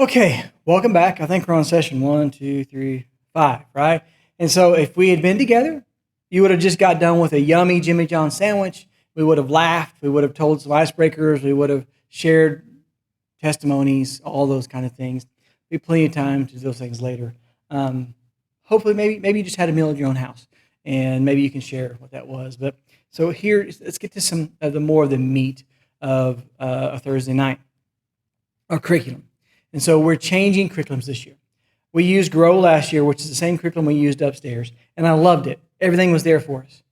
Okay, welcome back. I think we're on session 1, 2, 3, 5, right? And so if we had been together, you would have just got done with a yummy Jimmy John sandwich. We would have laughed. We would have told some icebreakers. We would have shared testimonies, all those kind of things. Be plenty of time to do those things later. Um, Hopefully, maybe you just had a meal at your own house, and maybe you can share what that was. But so here, let's get to some of the more of the meat of a Thursday night, our curriculum. And so we're changing curriculums this year. We used Grow last year, which is the same curriculum we used upstairs, and I loved it. Everything was there for us.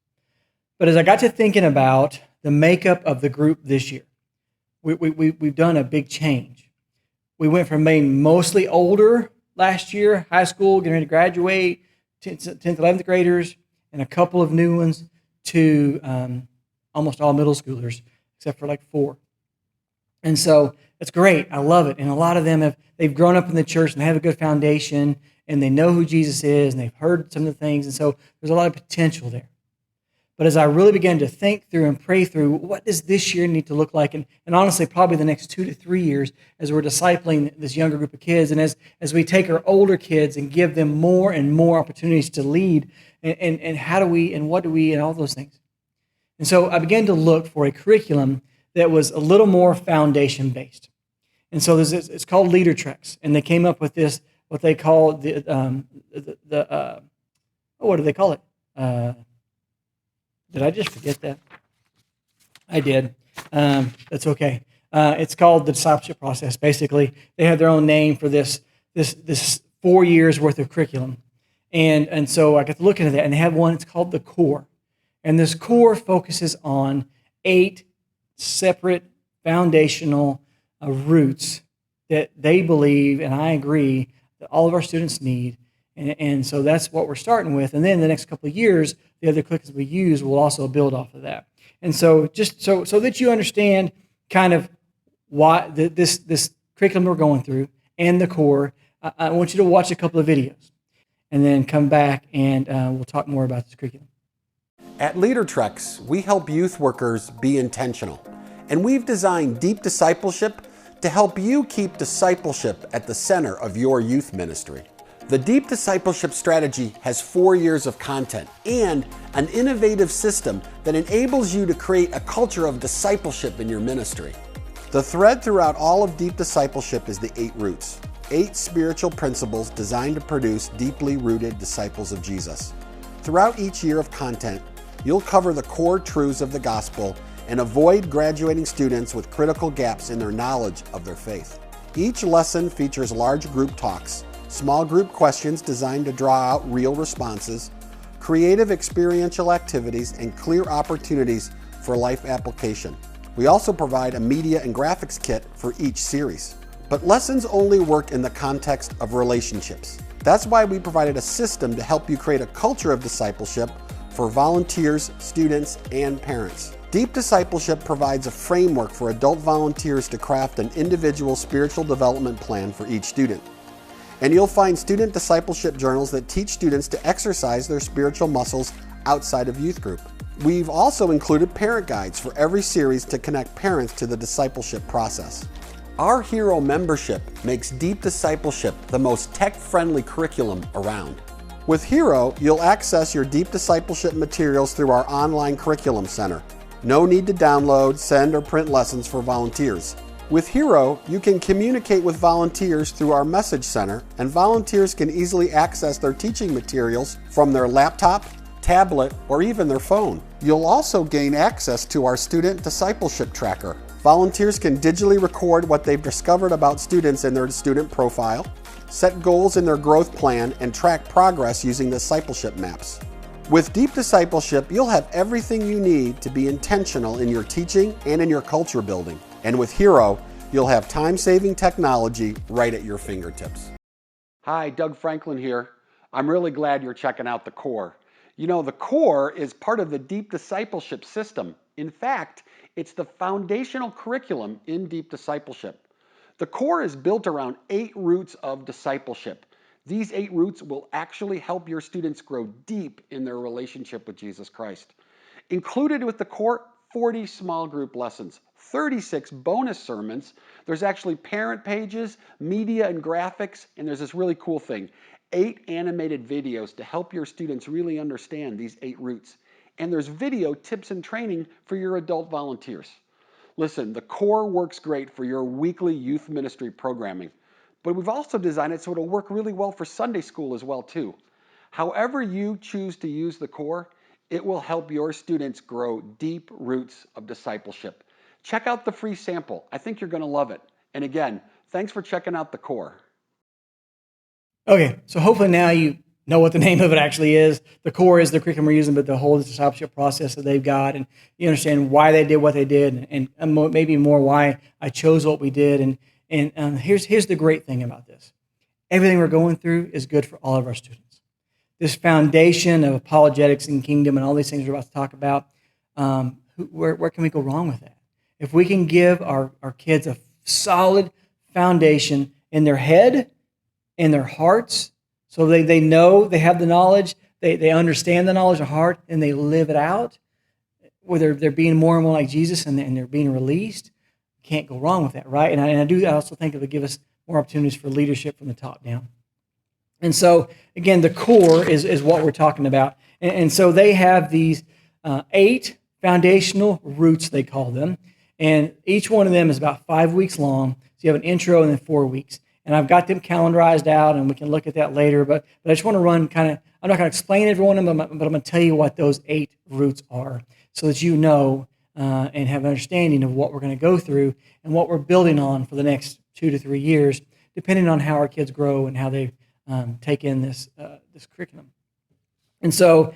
But as I got to thinking about the makeup of the group this year, we've done a big change. We went from being mostly older last year, high school, getting ready to graduate, 10th, 11th graders, and a couple of new ones, to almost all middle schoolers, except for like 4. And so it's great. I love it. And a lot of them they've grown up in the church and they have a good foundation and they know who Jesus is and they've heard some of the things. And so there's a lot of potential there. But as I really began to think through and pray through, what does this year need to look like? And honestly, probably the next 2 to 3 years as we're discipling this younger group of kids and as we take our older kids and give them more and more opportunities to lead and how do we and what do we and all those things. And so I began to look for a curriculum that was a little more foundation based. And so it's called Leader Treks, and they came up with this, what they call what do they call it? Did I just forget that? I did. That's okay. It's called the discipleship process. Basically, they have their own name for this 4 years worth of curriculum, and so I got to look into that, and they have one. It's called the Core, and this Core focuses on 8 separate foundational roots that they believe, and I agree, that all of our students need. And so that's what we're starting with. And then the next couple of years, the other curriculums we use will also build off of that. And so just so that you understand kind of why this curriculum we're going through and the Core, I want you to watch a couple of videos and then come back and we'll talk more about this curriculum. At Leader Treks, we help youth workers be intentional. And we've designed Deep Discipleship to help you keep discipleship at the center of your youth ministry. The Deep Discipleship strategy has 4 years of content and an innovative system that enables you to create a culture of discipleship in your ministry. The thread throughout all of Deep Discipleship is the 8 roots, 8 spiritual principles designed to produce deeply rooted disciples of Jesus. Throughout each year of content, you'll cover the core truths of the gospel and avoid graduating students with critical gaps in their knowledge of their faith. Each lesson features large group talks, small group questions designed to draw out real responses, creative experiential activities, and clear opportunities for life application. We also provide a media and graphics kit for each series. But lessons only work in the context of relationships. That's why we provided a system to help you create a culture of discipleship for volunteers, students, and parents. Deep Discipleship provides a framework for adult volunteers to craft an individual spiritual development plan for each student. And you'll find student discipleship journals that teach students to exercise their spiritual muscles outside of youth group. We've also included parent guides for every series to connect parents to the discipleship process. Our Hero membership makes Deep Discipleship the most tech-friendly curriculum around. With Hero, you'll access your Deep Discipleship materials through our online curriculum center. No need to download, send, or print lessons for volunteers. With Hero, you can communicate with volunteers through our message center, and volunteers can easily access their teaching materials from their laptop, tablet, or even their phone. You'll also gain access to our student discipleship tracker. Volunteers can digitally record what they've discovered about students in their student profile, set goals in their growth plan, and track progress using discipleship maps. With Deep Discipleship, you'll have everything you need to be intentional in your teaching and in your culture building. And with Hero, you'll have time-saving technology right at your fingertips. Hi, Doug Franklin here. I'm really glad you're checking out the Core. You know, the Core is part of the Deep Discipleship system. In fact, it's the foundational curriculum in Deep Discipleship. The Core is built around 8 roots of discipleship. These 8 roots will actually help your students grow deep in their relationship with Jesus Christ. Included with the Core, 40 small group lessons, 36 bonus sermons. There's actually parent pages, media and graphics, and there's this really cool thing, 8 animated videos to help your students really understand these 8 roots. And there's video tips and training for your adult volunteers. Listen, the core works great for your weekly youth ministry programming, but we've also designed it so it'll work really well for Sunday school as well too. However you choose to use the core, it will help your students grow deep roots of discipleship. Check out the free sample. I think you're going to love it. And again, thanks for checking out the core. Okay, so hopefully now you know what the name of it actually is. The core is the curriculum we're using, but the whole discipleship process that they've got, and you understand why they did what they did, and maybe more why I chose what we did. And here's the great thing about this: everything we're going through is good for all of our students. This foundation of apologetics and kingdom and all these things we're about to talk about, where can we go wrong with that? If we can give our kids a solid foundation in their head, in their hearts, so they know, they have the knowledge, they understand the knowledge of heart, and they live it out, where they're being more and more like Jesus and they're being released, can't go wrong with that, right? And I also think it would give us more opportunities for leadership from the top down. And so, again, the core is what we're talking about. And so they have these 8 foundational roots, they call them, and each one of them is about 5 weeks long. So you have an intro and then 4 weeks. And I've got them calendarized out, and we can look at that later. But I just want to run I'm not going to explain every one of them, but I'm going to tell you what those 8 roots are so that you know and have an understanding of what we're going to go through and what we're building on for the next 2 to 3 years, depending on how our kids grow and how they take in this curriculum. And so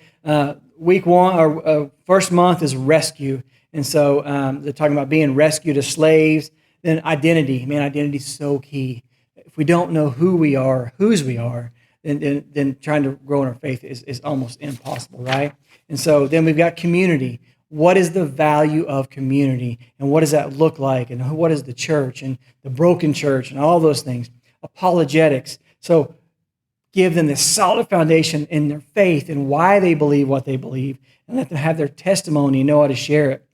week 1, or first month, is rescue. And so they're talking about being rescued as slaves. Then identity. Man, identity is so key. If we don't know who we are, whose we are, then trying to grow in our faith is almost impossible, right? And so then we've got community. What is the value of community? And what does that look like? And what is the church and the broken church and all those things? Apologetics. So give them this solid foundation in their faith and why they believe what they believe, and let them have their testimony and know how to share it.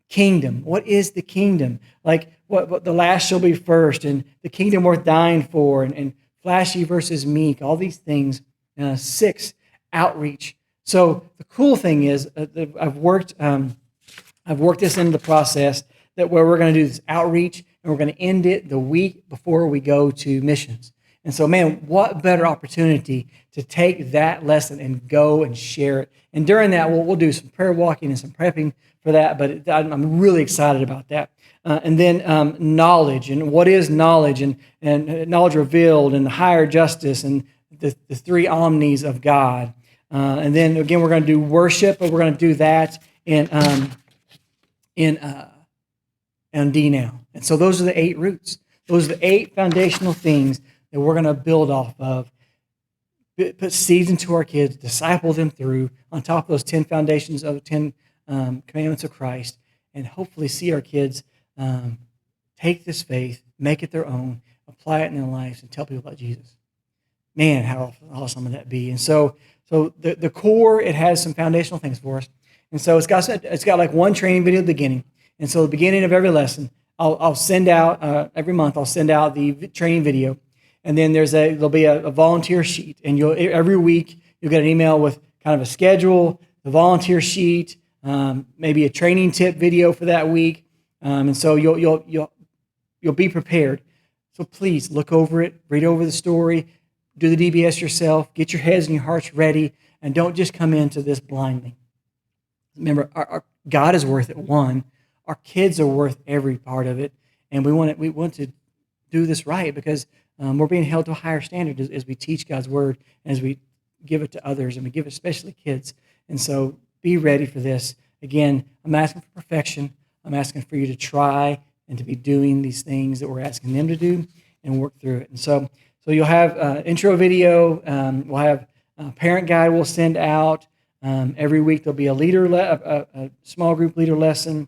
Kingdom. What is the kingdom? Like what the last shall be first, and the kingdom worth dying for, and flashy versus meek, all these things. 6, outreach. So the cool thing is I've worked this into the process that where we're going to do this outreach, and we're going to end it the week before we go to missions. And so, man, what better opportunity to take that lesson and go and share it. And during that, we'll do some prayer walking and some prepping for that, but I'm really excited about that. And then knowledge, and what is knowledge, and knowledge revealed, and higher justice, and the 3 omnis of God. And then, again, we're going to do worship, but we're going to do that in D now. And so those are the 8 roots. Those are the 8 foundational things that we're going to build off of, put seeds into our kids, disciple them through, on top of those 10 foundations of 10 commandments of Christ, and hopefully see our kids take this faith, make it their own, apply it in their lives, and tell people about Jesus. Man, how awesome would that be? And so the core, it has some foundational things for us. And so it's got like one training video at the beginning. And so at the beginning of every lesson, I'll send out, every month, I'll send out the training video. And then there'll be a volunteer sheet, and every week you'll get an email with kind of a schedule, the volunteer sheet, maybe a training tip video for that week, and so you'll be prepared. So please look over it, read over the story, do the DBS yourself, get your heads and your hearts ready, and don't just come into this blindly. Remember, our God is worth it. One, our kids are worth every part of it, and we want to do this right because we're being held to a higher standard as we teach God's word and as we give it to others, and we give it especially kids. And so be ready for this. Again, I'm asking for perfection. I'm asking for you to try and to be doing these things that we're asking them to do and work through it. And so you'll have intro video. We'll have a parent guide we'll send out. Every week there'll be a small group leader lesson.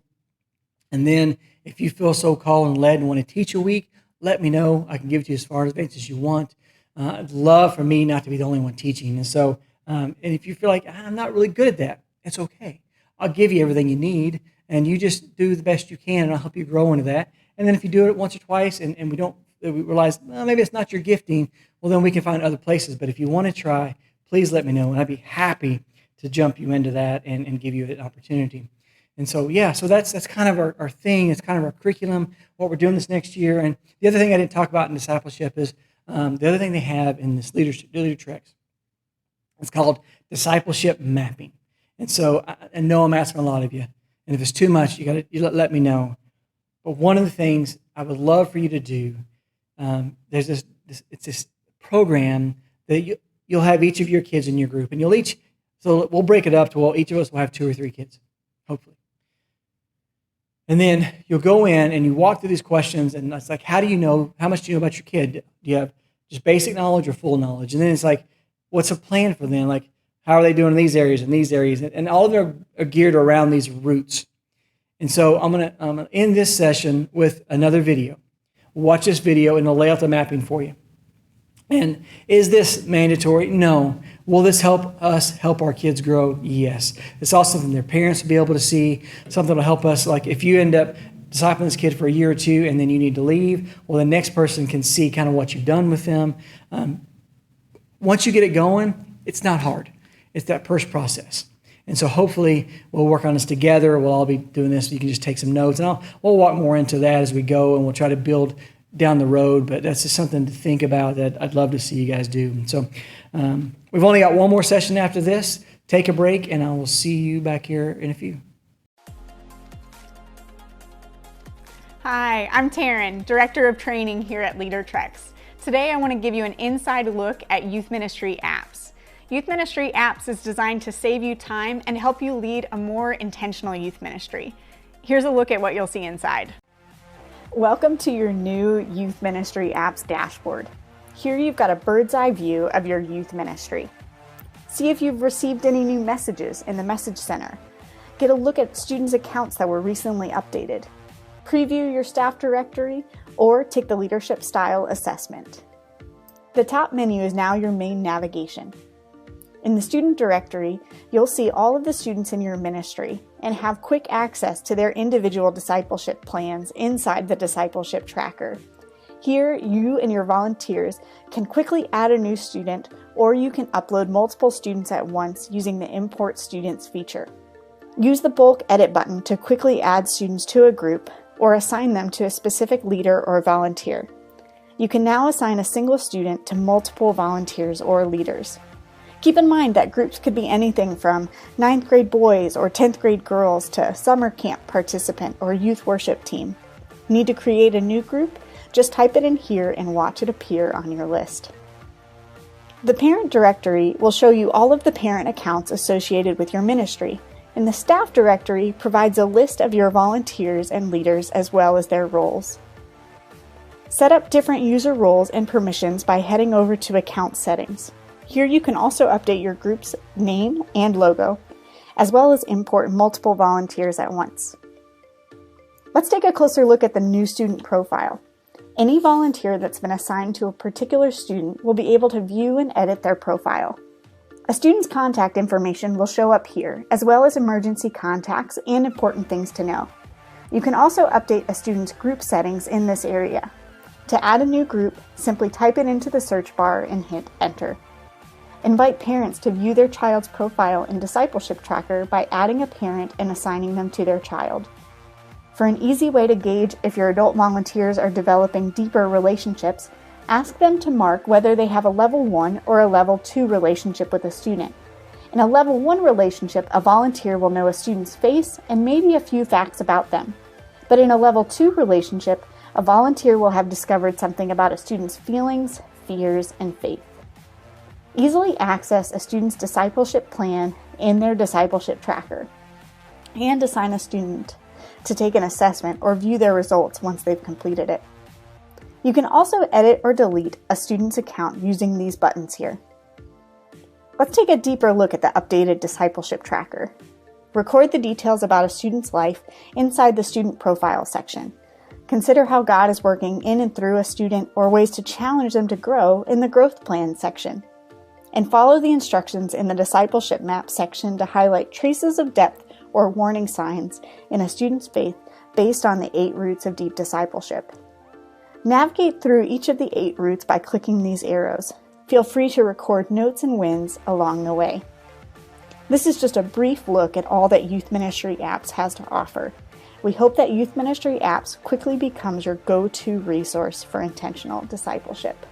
And then if you feel so called and led and want to teach a week, let me know. I can give it to you as far in advance as you want. I'd love for me not to be the only one teaching. And so, and if you feel like I'm not really good at that, it's okay. I'll give you everything you need, And you just do the best you can, and I'll help you grow into that. And then if you do it once or twice and we realize, well, maybe it's not your gifting, well, then we can find other places. But if you want to try, please let me know, and I'd be happy to jump you into that and give you an opportunity. And so, yeah, so that's kind of our thing. It's kind of our curriculum, what we're doing this next year. And the other thing I didn't talk about in discipleship is the other thing they have in this leader tracks. It's called discipleship mapping. And so I know I'm asking a lot of you. And if it's too much, you let me know. But one of the things I would love for you to do, there's this program that you'll have each of your kids in your group, and so we'll break it up to, well, each of us will have 2 or 3 kids, hopefully. And then you'll go in and you walk through these questions, and it's like, how much do you know about your kid? Do you have just basic knowledge or full knowledge? And then it's like, what's a plan for them? Like, how are they doing in these areas and these areas? And all of them are geared around these roots. And so I'm gonna end this session with another video. Watch this video and it'll lay out the mapping for you. And is this mandatory? No. Will this help us help our kids grow? Yes. It's also something their parents will be able to see, something that'll help us. Like if you end up discipling this kid for a year or 2 and then you need to leave, well, the next person can see kind of what you've done with them. Once you get it going, it's not hard. It's that first process. And so hopefully we'll work on this together. We'll all be doing this. You can just take some notes. And we'll walk more into that as we go, and we'll try to build down the road. But that's just something to think about that I'd love to see you guys do. And so we've only got one more session after this. Take a break, and I will see you back here in a few. Hi, I'm Taryn, Director of Training here at LeaderTrex. Today I want to give you an inside look at Youth Ministry Apps. Youth Ministry Apps is designed to save you time and help you lead a more intentional youth ministry. Here's a look at what you'll see inside. Welcome to your new Youth Ministry Apps dashboard. Here you've got a bird's eye view of your youth ministry. See if you've received any new messages in the Message Center. Get a look at students' accounts that were recently updated. Preview your staff directory or take the leadership style assessment. The top menu is now your main navigation. In the student directory, you'll see all of the students in your ministry and have quick access to their individual discipleship plans inside the discipleship tracker. Here, you and your volunteers can quickly add a new student, or you can upload multiple students at once using the Import Students feature. Use the bulk edit button to quickly add students to a group or assign them to a specific leader or volunteer. You can now assign a single student to multiple volunteers or leaders. Keep in mind that groups could be anything from 9th grade boys or 10th grade girls to summer camp participant or youth worship team. Need to create a new group? Just type it in here and watch it appear on your list. The parent directory will show you all of the parent accounts associated with your ministry, and the staff directory provides a list of your volunteers and leaders as well as their roles. Set up different user roles and permissions by heading over to Account Settings. Here you can also update your group's name and logo, as well as import multiple volunteers at once. Let's take a closer look at the new student profile. Any volunteer that's been assigned to a particular student will be able to view and edit their profile. A student's contact information will show up here, as well as emergency contacts and important things to know. You can also update a student's group settings in this area. To add a new group, simply type it into the search bar and hit Enter. Invite parents to view their child's profile in Discipleship Tracker by adding a parent and assigning them to their child. For an easy way to gauge if your adult volunteers are developing deeper relationships, ask them to mark whether they have a level 1 or a level 2 relationship with a student. In a level 1 relationship, a volunteer will know a student's face and maybe a few facts about them. But in a level 2 relationship, a volunteer will have discovered something about a student's feelings, fears, and faith. Easily access a student's discipleship plan in their discipleship tracker, and assign a student to take an assessment or view their results once they've completed it. You can also edit or delete a student's account using these buttons here. Let's take a deeper look at the updated discipleship tracker. Record the details about a student's life inside the student profile section. Consider how God is working in and through a student or ways to challenge them to grow in the growth plan section. And follow the instructions in the discipleship map section to highlight traces of depth or warning signs in a student's faith based on the 8 roots of deep discipleship. Navigate through each of the 8 roots by clicking these arrows. Feel free to record notes and wins along the way. This is just a brief look at all that Youth Ministry Apps has to offer. We hope that Youth Ministry Apps quickly becomes your go-to resource for intentional discipleship.